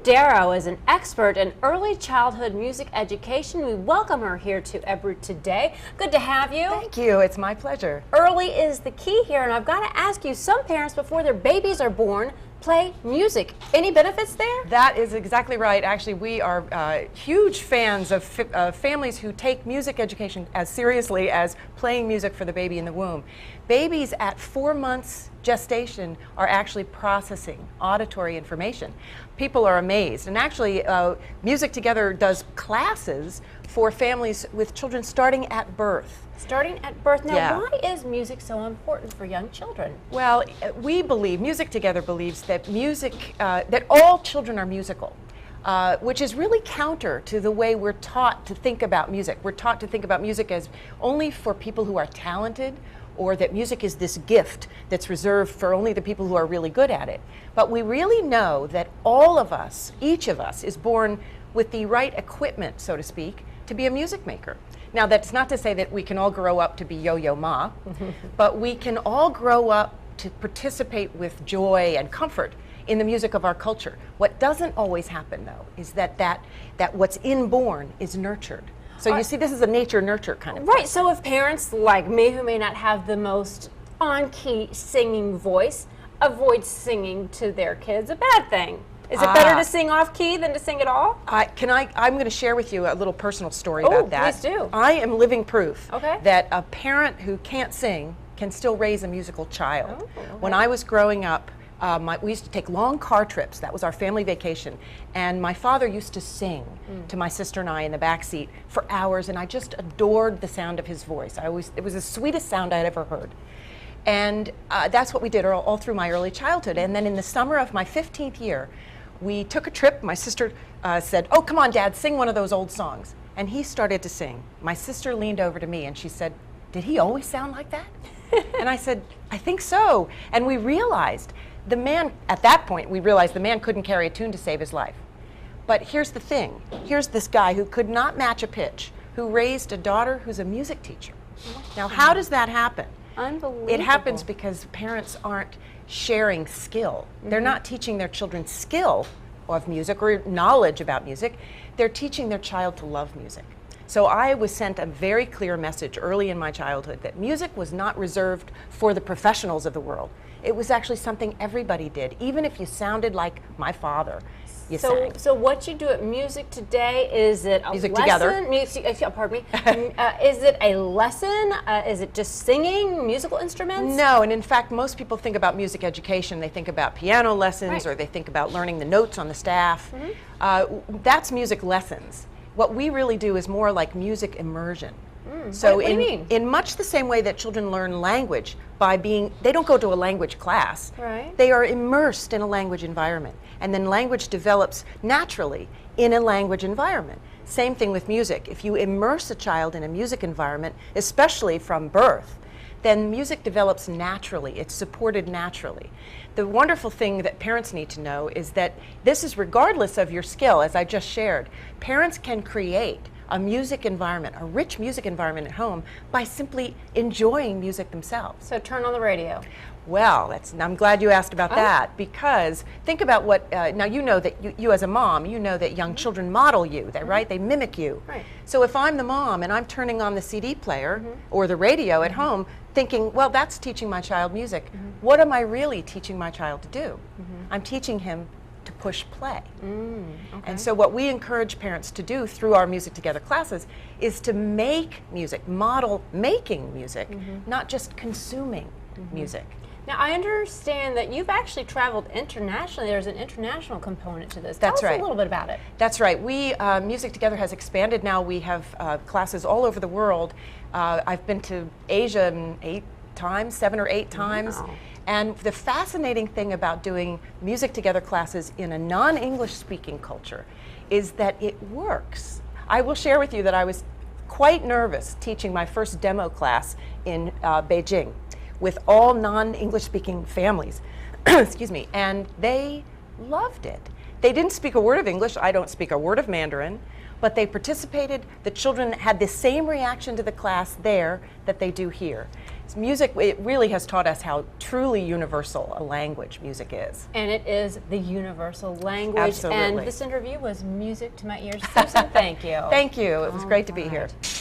Darrow is an expert in early childhood music education. We welcome her here to Ebru today. Good to have you. Thank you. It's my pleasure. Early is the key here, and I've got to ask you, some parents before their babies are born play music. Any benefits there? That is exactly right. Actually, we are huge fans of families who take music education as seriously as playing music for the baby in the womb. Babies at 4 months gestation are actually processing auditory information. People are amazed. And actually, Music Together does classes for families with children starting at birth. Starting at birth. Now, Yeah. why is music so important for young children? Well, we believe, Music Together believes that that all children are musical, which is really counter to the way we're taught to think about music. We're taught to think about music as only for people who are talented, or that music is this gift that's reserved for only the people who are really good at it. But we really know that all of us, each of us, is born with the right equipment, so to speak, to be a music maker. Now, that's not to say that we can all grow up to be Yo-Yo Ma, but we can all grow up to participate with joy and comfort in the music of our culture. What doesn't always happen, though, is that what's inborn is nurtured. So you see, this is a nature-nurture kind of Right, thing. so if parents like me who may not have the most on-key singing voice avoid singing to their kids, a bad thing. Is it better to sing off-key than to sing at all? I'm going to share with you a little personal story about that. Please do. I am living proof Okay. that a parent who can't sing can still raise a musical child. Oh, okay. When I was growing up, we used to take long car trips. That was our family vacation. And my father used to sing to my sister and I in the back seat for hours, and I just adored the sound of his voice. It was the sweetest sound I'd ever heard. And that's what we did all through my early childhood. And then in the summer of my 15th year, we took a trip. My sister said, "Oh, come on, Dad, sing one of those old songs." And he started to sing. My sister leaned over to me and she said, "Did he always sound like that?" And I said, "I think so." And we realized the man, at that point, we realized the man couldn't carry a tune to save his life. But here's the thing. Here's this guy who could not match a pitch, who raised a daughter who's a music teacher. Now, how does that happen? Unbelievable. It happens because parents aren't sharing skill. They're not teaching their children skill of music or knowledge about music. They're teaching their child to love music. So I was sent a very clear message early in my childhood that music was not reserved for the professionals of the world. It was actually something everybody did, even if you sounded like my father. You sang. So what you do at Music Today, is it a Music lesson? Together. Pardon me. Is it a lesson? Is it just singing, musical instruments? No, and in fact, most people think about music education. They think about piano lessons, Right. or they think about learning the notes on the staff. That's music lessons. What we really do is more like music immersion. So What do you mean? in much the same way that children learn language by they don't go to a language class. Right. They are immersed in a language environment. And then language develops naturally in a language environment. Same thing with music. If you immerse a child in a music environment, especially from birth, then music develops naturally. It's supported naturally. The wonderful thing that parents need to know is that this is regardless of your skill, as I just shared. Parents can create a music environment, a rich music environment at home, by simply enjoying music themselves. So turn on the radio. Well, I'm glad you asked about that, because think about what, now you know that you as a mom, you know that young children model you, right? They mimic you. Right. So if I'm the mom and I'm turning on the CD player or the radio at home, thinking, well, that's teaching my child music, what am I really teaching my child to do? I'm teaching him to push play. And so what we encourage parents to do through our Music Together classes is to make music, model making music, not just consuming music. Now, I understand that you've actually traveled internationally. There's an international component to this. That's Tell us right. a little bit about it. That's right. Music Together has expanded now. We have classes all over the world. I've been to Asia 7 or 8 times. Wow. And the fascinating thing about doing Music Together classes in a non-English speaking culture is that it works. I will share with you that I was quite nervous teaching my first demo class in Beijing with all non-English speaking families, excuse me, and they loved it. They didn't speak a word of English. I don't speak a word of Mandarin, but they participated. The children had the same reaction to the class there that they do here. Music, it really has taught us how truly universal a language music is. And it is the universal language. Absolutely. And this interview was music to my ears. Susan, thank you. Thank you. It was great to be here. Right.